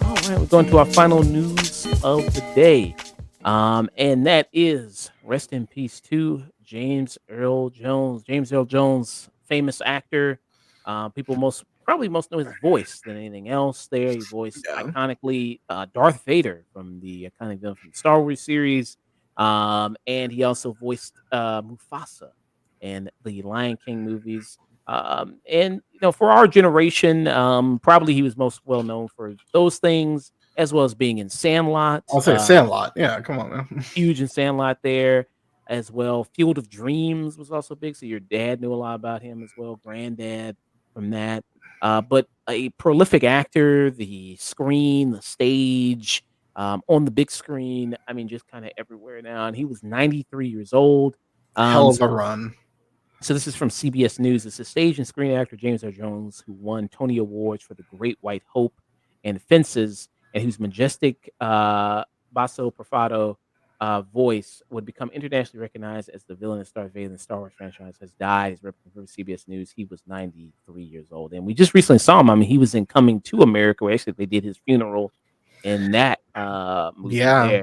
All right, we're going to our final news of the day. And that is rest in peace to James Earl Jones. James Earl Jones, famous actor. People probably most know his voice than anything else. There, he voiced Yeah. iconically Darth Vader from the iconic villain from the Star Wars series, and he also voiced Mufasa in the Lion King movies. And for our generation, probably he was most well known for those things, as well as being in Sandlot. I'll say Sandlot. Yeah, come on now. Huge in Sandlot there as well. Field of Dreams was also big, so your dad knew a lot about him as well. Granddad from that, but a prolific actor, the screen, the stage, on the big screen. I mean, just kind of everywhere now. And he was 93 years old. Hell of So a run. this is from CBS News. It's a stage and screen actor, James Earl Jones, who won Tony Awards for The Great White Hope and Fences, and whose majestic basso profundo voice would become internationally recognized as the villain that Darth Vader in the Star Wars franchise, has died. He's represented for CBS News. He was 93 years old. And we just recently saw him. I mean, he was in Coming to America, where actually they did his funeral in that movie Yeah.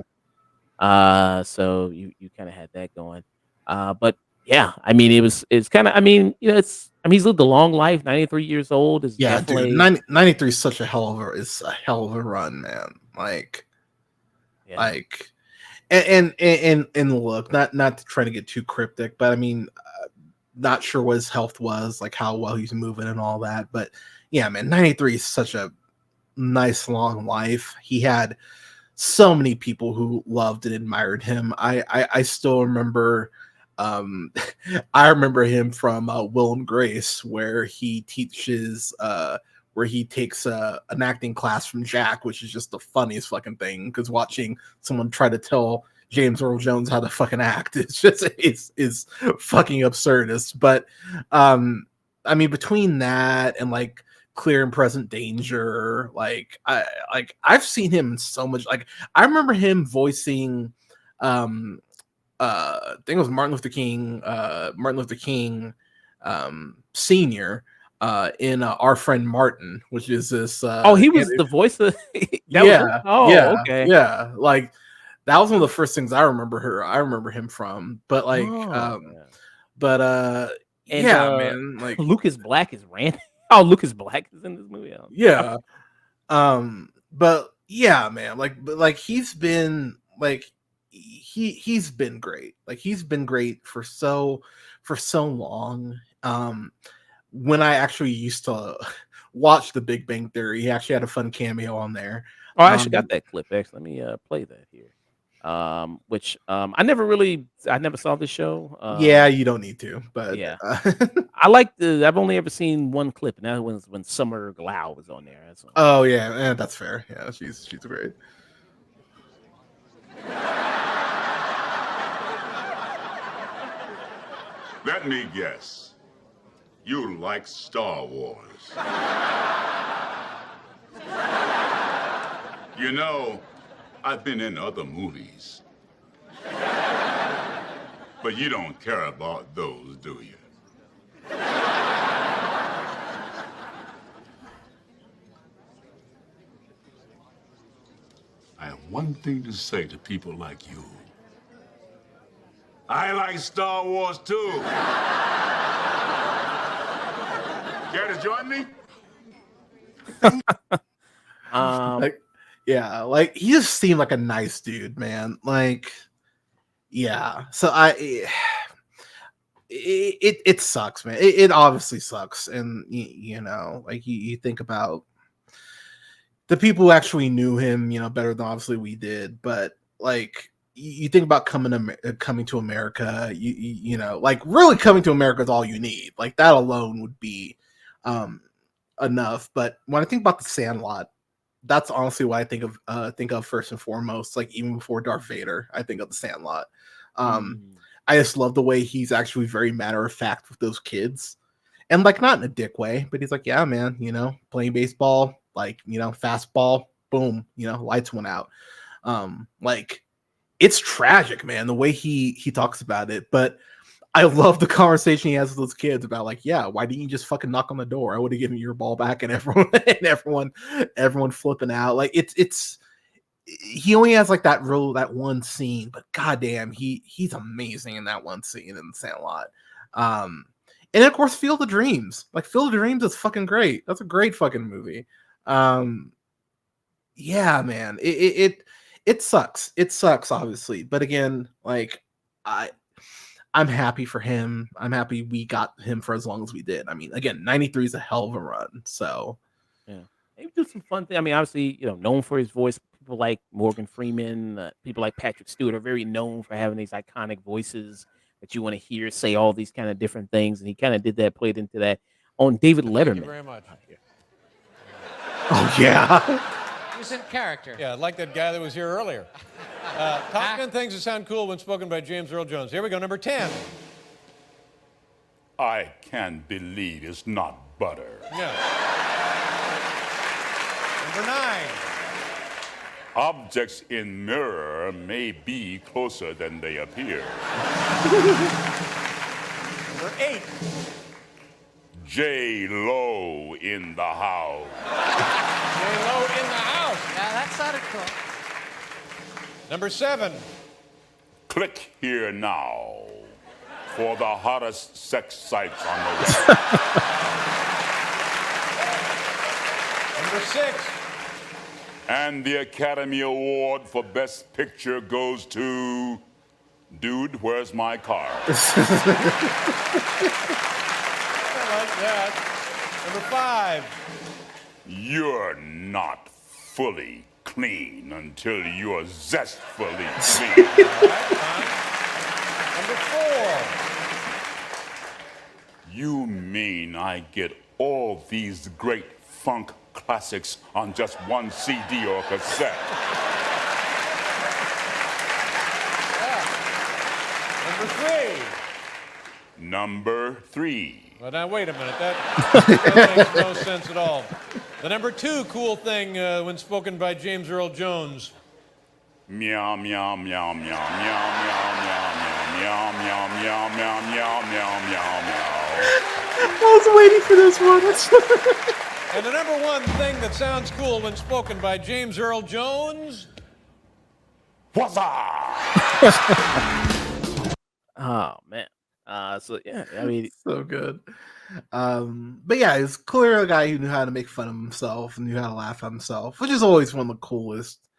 there. So you kind of had that going. But yeah, I mean, it's kind of, I mean, he's lived a long life. 93 years old is Yeah, dude. definitely 93 is such a hell of a run, man. Like, yeah. like, and look, not to try to get too cryptic, but I mean, not sure what his health was, like how well he's moving and all that. But yeah, man, 93 is such a nice long life. He had so many people who loved and admired him. I still remember, um, I remember him from Will and Grace, where he teaches, where he takes an acting class from Jack, which is just the funniest fucking thing. Because watching someone try to tell James Earl Jones how to fucking act, it's fucking absurdist. But I mean, between that and like Clear and Present Danger, I've seen him so much. Like, I remember him voicing I think it was Martin Luther King Senior in Our Friend Martin, which is this Oh, he was the voice of that was yeah, oh, yeah, okay. yeah. Like, that was one of the first things I remember him from. But like Oh, yeah. but And yeah, man, like, Lucas Black is Randy. Oh, Lucas Black is in this movie. yeah. But yeah, man, like he's been like he's been great. Like, he's been great for so long. When I actually used to watch The Big Bang Theory, he actually had a fun cameo on there. Oh, I actually got Um, that clip. Actually, let me play that here. Which I never saw this show. yeah, you don't need to, but Yeah. I've only ever seen one clip, and that was when Summer Glau was on there. That's all. oh yeah, that's fair. Yeah, she's great. Let me guess. You like Star Wars. You know, I've been in other movies. But you don't care about those, do you? I have one thing to say to people like you. I like Star Wars too. Care to join me? Like, yeah, like, he just seemed like a nice dude, man. Like, yeah. So it sucks, man. It obviously sucks, and like, you think about the people who actually knew him, better than obviously we did. But like, you think about coming to America, like, really coming to America is all you need. Like, that alone would be enough. But when I think about the Sandlot, that's honestly what I think of first and foremost. Like, even before Darth Vader, I think of the Sandlot. Mm. I just love the way he's actually very matter of fact with those kids, and like, not in a dick way, but he's like, yeah, man, playing baseball, like, fastball, boom, lights went out. Like, it's tragic, man, the way he talks about it. But I love the conversation he has with those kids about like, yeah, why didn't you just fucking knock on the door? I would have given you your ball back, and everyone flipping out. Like it's he only has like that one scene, but goddamn, he's amazing in that one scene in Sandlot. And of course, Field of Dreams. Like Field of Dreams is fucking great. That's a great fucking movie. Yeah, man. It sucks. It sucks, obviously. But again, like I'm happy for him. I'm happy we got him for as long as we did. I mean, again, 93 is a hell of a run. So Yeah. Maybe do some fun thing. I mean, obviously, known for his voice. People like Morgan Freeman, people like Patrick Stewart are very known for having these iconic voices that you want to hear say all these kind of different things. And he kind of did that, played into that on David Letterman. Thank you very much. oh yeah. He was in character. Yeah, like that guy that was here earlier. Top 10 things that sound cool when spoken by James Earl Jones. Here we go, number 10. I can't believe it's not butter. Yeah. Number 9. Objects in mirror may be closer than they appear. Number 8. J-Lo in the house. J-Lo in the house. Yeah, that sounded cool. Number 7. Click here now for the hottest sex sites on the web. Number 6. And the Academy Award for Best Picture goes to Dude, Where's My Car? I like that. Number 5. You're not fully clean until you're zestfully clean. All right, fine. Number 4. You mean I get all these great funk classics on just one CD or cassette? Number 3. Number 3. Well, now, wait a minute. That makes no sense at all. The number 2 cool thing when spoken by James Earl Jones. Meow, meow, meow, meow, meow, meow, meow, meow, meow, meow, meow, meow, meow, meow, meow. I was waiting for this one. And the number 1 thing that sounds cool when spoken by James Earl Jones. What's-up? Oh man. So yeah, I mean, So good. But yeah, he's clearly a guy who knew how to make fun of himself and knew how to laugh at himself, which is always one of the coolest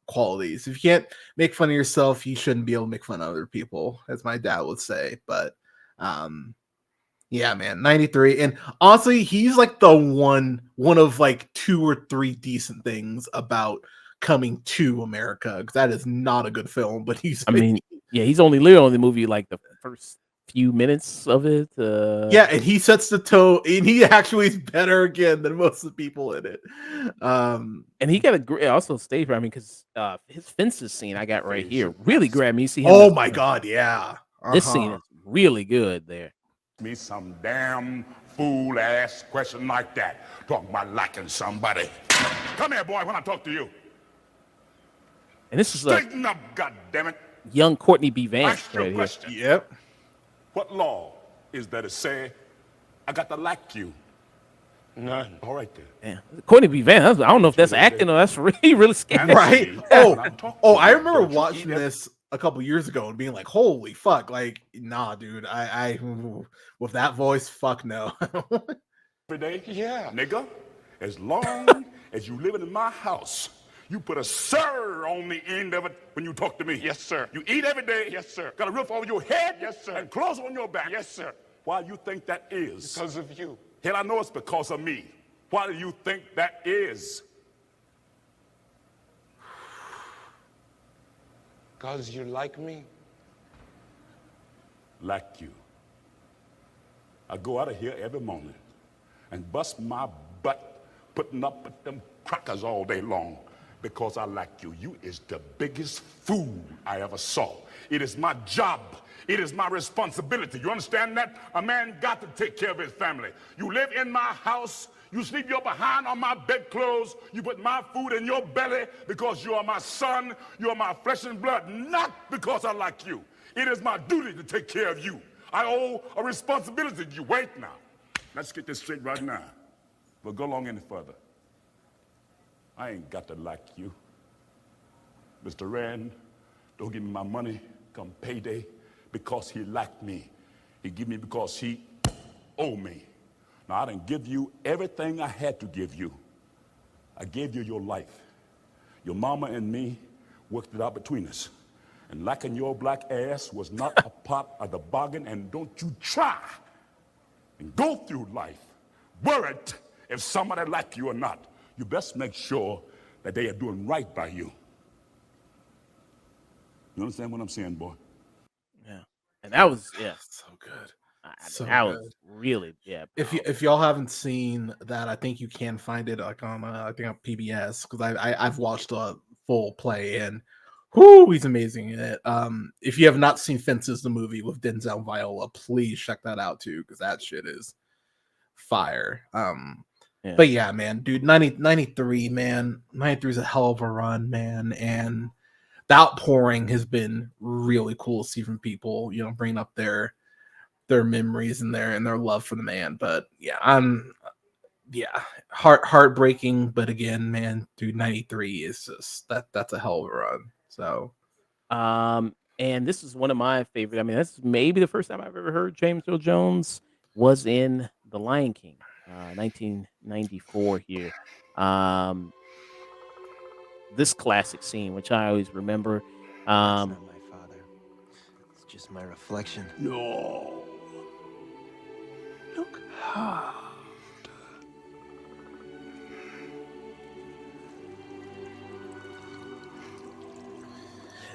qualities. If you can't make fun of yourself, you shouldn't be able to make fun of other people, as my dad would say. But yeah, man, 93. And honestly, he's like the one of like 2 or 3 decent things about Coming to America, because that is not a good film, but he's he's only literally on the movie like the first few minutes of it. Yeah, and he sets the tone, and he actually is better again than most of the people in it. And he got a great also stage. I mean, because his fences scene I got right here really grabbed me. You see him? Oh my god, yeah. This scene is really good there. Me some damn fool ass question like that. Talking about liking somebody. Come here, boy, when I talk to you. And this is Straighten up, goddammit. young Courtney B. Vance Ask your right here. question. Yep. What law is there to say I got to like you? None. All right then. Yeah. Courtney B. Vance. I don't know if that's acting or that's really scary. Right. When I'm talking to I you, remember don't you watching eat this a couple years ago and being like, holy fuck, like, nah, dude, I with that voice, fuck no. every day? Yeah. Nigga, as long as you living in my house, you put a sir on the end of it when you talk to me. Yes, sir. You eat every day. Yes, sir. Got a roof over your head. Yes, sir. And clothes on your back. Yes, sir. Why you think that is? Because of you. Hell, I know it's because of me. Why do you think that is? Because you like me. Like you. I go out of here every morning and bust my butt putting up with them crackers all day long because I like you. You is the biggest fool I ever saw. It is my job. It is my responsibility. You understand that? A man got to take care of his family. You live in my house. You sleep your behind on my bedclothes. You put my food in your belly because you are my son. You are my flesh and blood, not because I like you. It is my duty to take care of you. I owe a responsibility to you. Wait now. Let's get this straight right now. We'll go along any further. I ain't got to like you. Mr. Rand, don't give me my money come payday because he liked me. He give me because he owe me. Now, I didn't give you everything I had to give you. I gave you your life. Your mama and me worked it out between us. And liking your black ass was not a part of the bargain, and don't you try and go through life worried if somebody like you or not. You best make sure that they are doing right by you. You understand what I'm saying, boy? Yeah, and that was So good. I mean, So that good. was really If y'all haven't seen that, I think you can find it like on I think on PBS because I've watched a full play and whoo, he's amazing in it. If you have not seen Fences the movie with Denzel and Viola, please check that out too because that shit is fire. yeah. But yeah, man, dude, 93, man, 93 is a hell of a run, man, and the outpouring has been really cool to see from people, you know, bringing up their memories and their love for the man. But yeah, heartbreaking. But again, man, dude, 93 is just that's a hell of a run. So And this is one of my favorite. I mean, that's maybe the first time I've ever heard James Earl Jones was in The Lion King, 1994 here. Um, this classic scene, which I always remember. That's not my father. It's just my reflection. No. Look hard.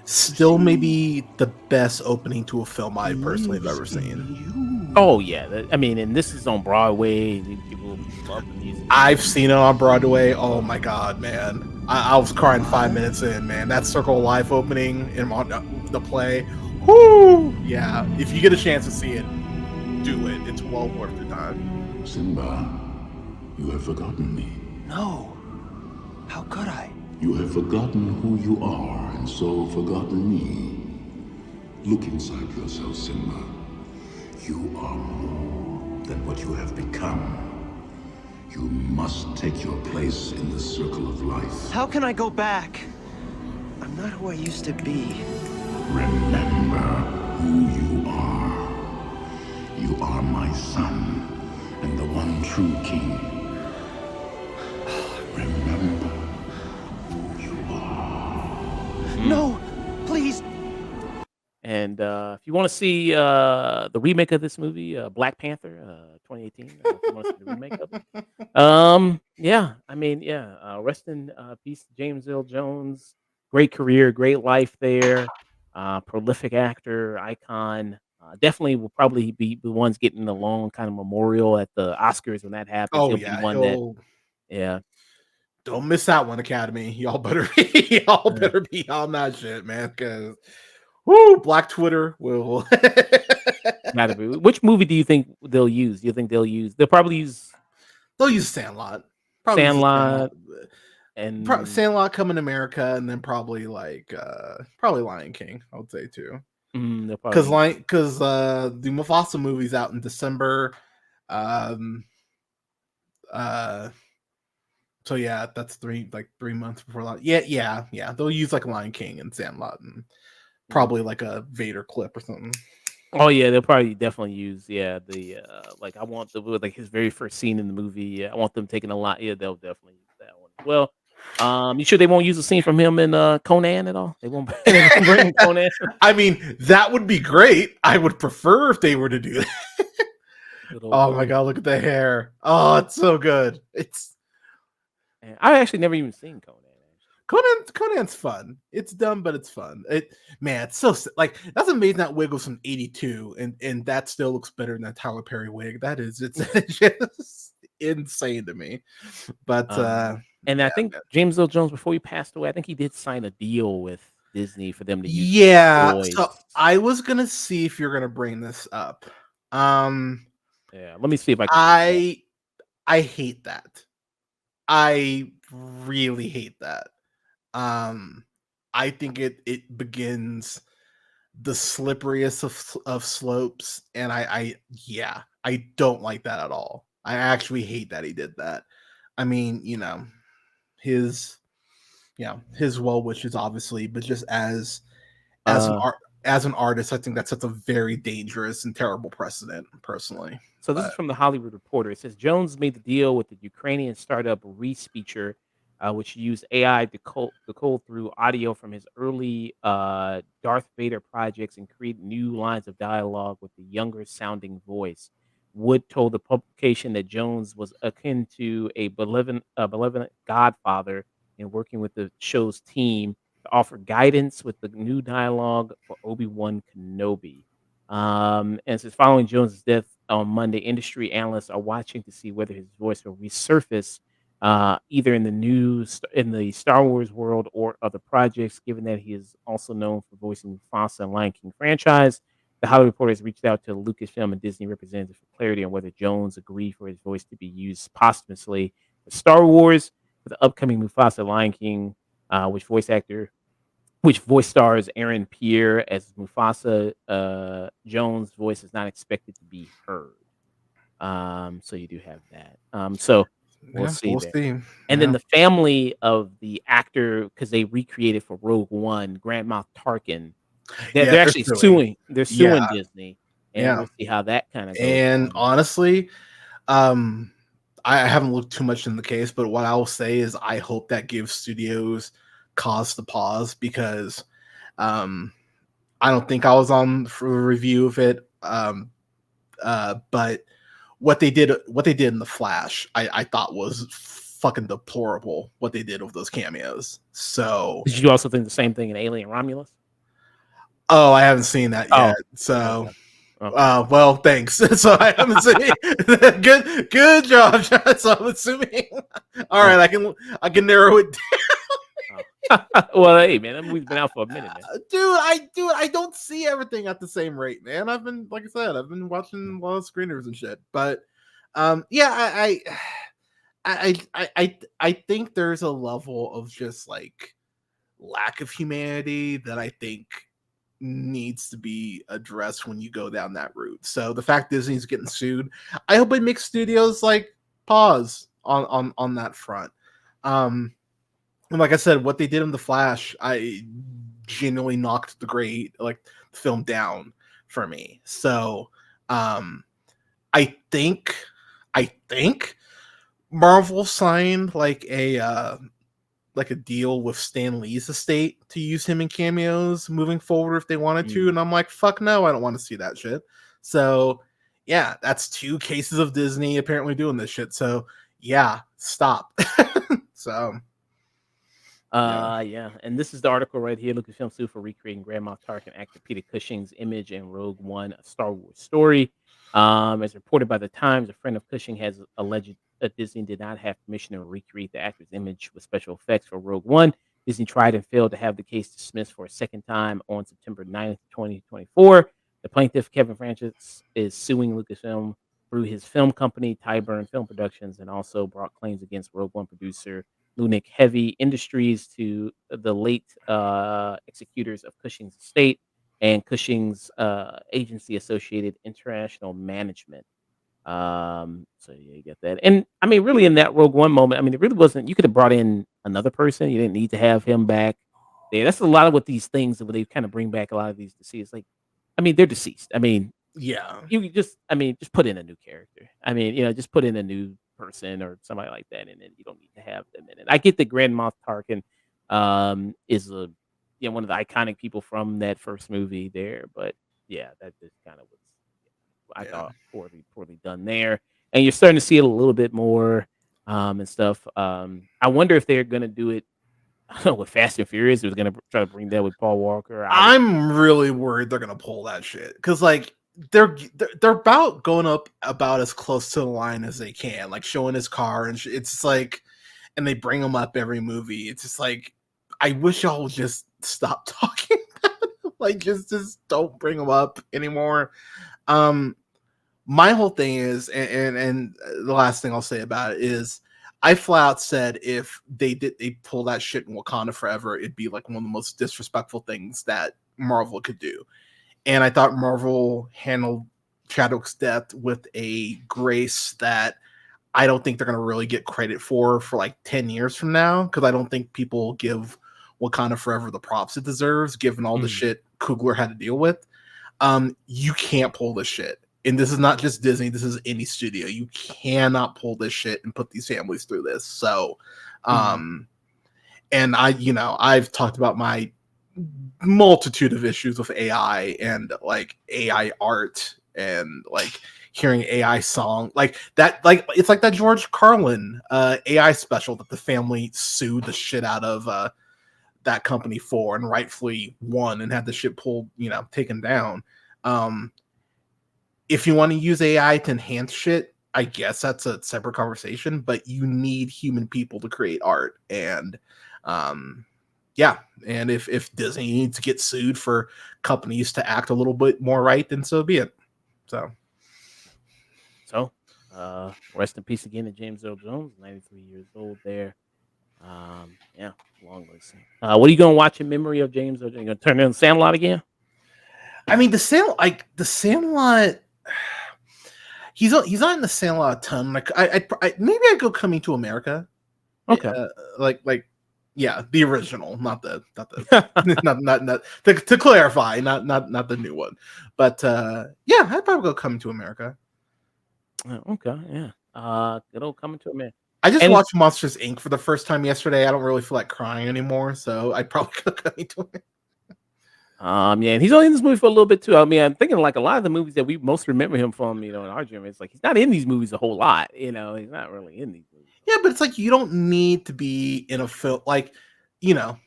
still maybe the best opening to a film I personally have ever seen. Oh yeah, I mean, and this is on Broadway. People love the music. I've seen it on Broadway. Oh my god, man. I was crying 5 minutes in, man. That Circle of Life opening in the play. Whoo! Yeah. If you get a chance to see it, do it. It's well worth the time. Simba, you have forgotten me. No. How could I? You have forgotten who you are, and so forgotten me. Look inside yourself, Simba. You are more than what you have become. You must take your place in the circle of life. How can I go back? I'm not who I used to be. Remember who you are. You are my son, and the one true king. Remember who you are. No, please. And if you want to see the remake of this movie, Black Panther, 2018, if you want to see the remake of it, yeah, I mean, yeah, rest in peace, James Earl Jones. Great career, great life there. Prolific actor, icon. Definitely will probably be the ones getting the long kind of memorial at the Oscars when that happens. Oh He'll yeah, be one that, yeah, don't miss that one, Academy. Y'all better be on that shit, man. Because whoo, Black Twitter will. gotta be. Which movie do you think they'll use? Do you think they'll use? They'll probably use They'll use Sandlot. Probably use Sandlot Sandlot. and Sandlot coming to America, and then probably probably Lion King. I would say too, they'll probably because the Mufasa movie's out in December. Uh, so yeah, that's 3 months before that. Yeah. They'll use like Lion King and Sandlot, and probably like a Vader clip or something. Oh yeah, they'll probably definitely use the like I want the like his very first scene in the movie. Yeah, I want them taking a lot. Yeah, they'll definitely use that one as well. You sure they won't use a scene from him in Conan at all? They won't, they won't bring Conan. I mean, that would be great. I would prefer if they were to do that. Oh my god, look at the hair. Oh, it's so good. And I actually never even seen Conan. Conan's fun. It's dumb, but it's fun. It's so like that's amazing. That wig was from '82, and that still looks better than that Tyler Perry wig. It's just insane to me. But and I think James Earl Jones, before he passed away, I think he did sign a deal with Disney for them to use. Yeah, voice. so I was gonna see if you're gonna bring this up. Yeah, let me see if I can. I hate that. I really hate that. Um, I think it begins the slipperiest of slopes, and I yeah, I don't like that at all. I actually hate that he did that. I mean, his his well wishes obviously, but just as an Uh, art as an artist, I think that sets a very dangerous and terrible precedent, personally. So this is But from the Hollywood Reporter. It says Jones made the deal with the Ukrainian startup Respeecher, which used AI to decode through audio from his early Darth Vader projects and create new lines of dialogue with the younger sounding voice. Wood told the publication that Jones was akin to a benevolent godfather in working with the show's team to offer guidance with the new dialogue for Obi-Wan Kenobi. And since following Jones's death on Monday, industry analysts are watching to see whether his voice will resurface either in the in the Star Wars world or other projects. Given that he is also known for voicing Mufasa and Lion King franchise, the Hollywood Reporter has reached out to Lucasfilm and Disney representatives for clarity on whether Jones agreed for his voice to be used posthumously for Star Wars for the upcoming Mufasa Lion King, which voice stars Aaron Pierre as Mufasa. Jones' voice is not expected to be heard. So you do have that. So we'll yeah, see we'll there. see. And then Yeah, the family of the actor, because they recreated for Rogue One, Grand Moff Tarkin, yeah, they're they're actually suing. suing. They're Yeah, suing Disney, and yeah. we'll see how that kind of goes And on. honestly, I haven't looked too much in the case, but what I will say is I hope that gives studios cause to pause, because um, I don't think I was on for a review of it. But what they did in the Flash, I thought was fucking deplorable. What they did with those cameos. So, Did you also think the same thing in Alien Romulus? oh, I haven't seen that yet. Oh, So, okay, okay. well, thanks. So I haven't seen. Good job, John. So I'm assuming. All Oh, right, I can narrow it. oh. Well, hey, man, that movie's been out for a minute, man. Dude, I don't see everything at the same rate, man. I've been, like I said, I've been watching a lot of screeners and shit. But yeah, I think there's a level of just like lack of humanity that I think needs to be addressed when you go down that route. So the fact Disney's getting sued, I hope it makes studios like pause on that front. Um, and like I said, what they did in the Flash, I genuinely knocked the great like film down for me. So um, I think I think Marvel signed like a deal with Stan Lee's estate to use him in cameos moving forward if they wanted to, Mm. and I'm like, fuck no, I don't want to see that shit. So yeah, that's two cases of Disney apparently doing this shit. So yeah, stop. So yeah. Yeah, and this is the article right here. Lucasfilm sued for recreating Grand Moff Tarkin actor Peter Cushing's image in Rogue One, a Star Wars story. As reported by the Times, a friend of Cushing has alleged that Disney did not have permission to recreate the actor's image with special effects for Rogue One. Disney tried and failed to have the case dismissed for a second time on September 9th, 2024. The plaintiff, Kevin Francis, is suing Lucasfilm through his film company, Tyburn Film Productions, and also brought claims against Rogue One producer Lunic Heavy Industries to the late executors of Cushing's estate and Cushing's agency Associated International Management. So yeah, you get that. And I mean, really, in that Rogue One moment, I mean, it really wasn't. You could have brought in another person. You didn't need to have him back there. That's a lot of what these things that they kind of bring back a lot of these deceased. Like, I mean, they're deceased. I mean, Yeah. you could just, I mean, just put in a new character. I mean, just put in a new person or somebody like that, and then you don't need to have them in it. I get that Grand Moff Tarkin is one of the iconic people from that first movie there, but yeah, that just kind of was, I Yeah. thought, poorly done there. And you're starting to see it a little bit more and stuff. I wonder if they're gonna do it I don't know, with Fast and Furious. It was gonna try to bring that with Paul Walker. I would. I'm really worried they're gonna pull that shit, because like they're about going up about as close to the line as they can, like showing his car and it's just like, and they bring him up every movie. It's just like, I wish y'all would just stop talking, like just don't bring him up anymore. Um, my whole thing is, and the last thing I'll say about it is, I flat out said if they pull that shit in Wakanda Forever, it'd be like one of the most disrespectful things that Marvel could do. And I thought Marvel handled Chadwick's death with a grace that I don't think they're going to really get credit for like 10 years from now, because I don't think people give Wakanda Forever the props it deserves, given all the shit Coogler had to deal with. You can't pull this shit. And this is not just Disney, this is any studio. You cannot pull this shit and put these families through this. So, and I've talked about my multitude of issues with AI and like AI art and like hearing AI song like that, like it's like that George Carlin AI special that the family sued the shit out of that company for and rightfully won and had the shit pulled, taken down. If you want to use AI to enhance shit, I guess that's a separate conversation, but you need human people to create art. And yeah, and if Disney needs to get sued for companies to act a little bit more right, then so be it. So rest in peace again to James Earl Jones, 93 years old there. Yeah, long list. What are you gonna watch in memory of James Earl Jones? You gonna turn in Sandlot again? I mean, the Sandlot. He's not in the Sandlot a ton. Like I maybe I'd go Coming to America. Okay. Yeah, the original, not the not to clarify, not the new one. But yeah, I'd probably go Coming to America. Okay, yeah. Good old Coming to America. I just watched Monsters Inc. for the first time yesterday. I don't really feel like crying anymore, so I'd probably go Coming to America. Yeah, and he's only in this movie for a little bit too. I mean, I'm thinking like a lot of the movies that we most remember him from, in our gym, it's like he's not in these movies a whole lot. He's not really in these movies. Yeah, but it's like you don't need to be in a film. Like,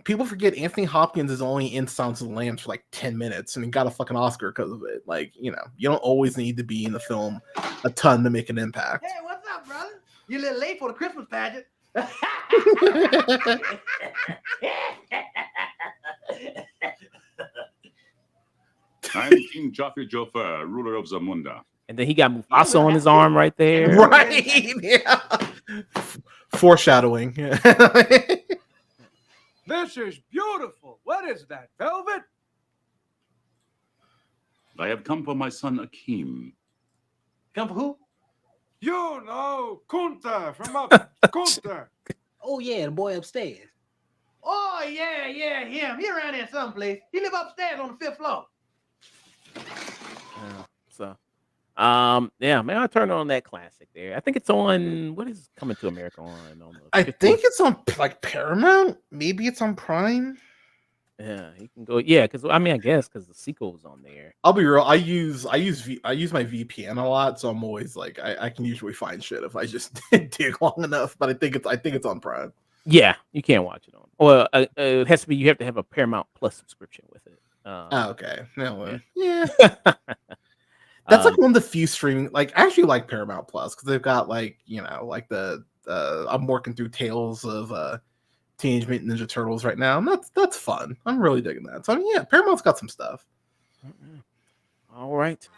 people forget Anthony Hopkins is only in Silence of the Lambs for like 10 minutes and he got a fucking Oscar because of it. Like, you don't always need to be in the film a ton to make an impact. Hey, what's up, brother? You a little late for the Christmas pageant. I'm King Joffrey Joffer, ruler of Zamunda. And then he got Mufasa on his arm right there. Right. Yeah. Foreshadowing. This is beautiful. What is that, velvet? I have come for my son Akeem. Come for who? You know, Kunta from up Kunta. Oh, yeah, the boy upstairs. Oh, yeah, him. He around here someplace. He live upstairs on the 5th floor. Yeah, man, I turned on that classic there. I think it's on. What is Coming to America on? I think it's on like Paramount. Maybe it's on Prime. Yeah, you can go. Yeah, because I guess because the sequel was on there. I'll be real. I use my VPN a lot, so I'm always like I can usually find shit if I just dig long enough. But I think it's on Prime. Yeah, you can't watch it on. Well, it has to be. You have to have a Paramount Plus subscription with it. Okay. No, yeah. That's like one of the few streaming. Like, I actually like Paramount Plus because they've got like like the I'm working through Tales of Teenage Mutant Ninja Turtles right now, and that's fun. I'm really digging that. So I mean, yeah, Paramount's got some stuff. All right.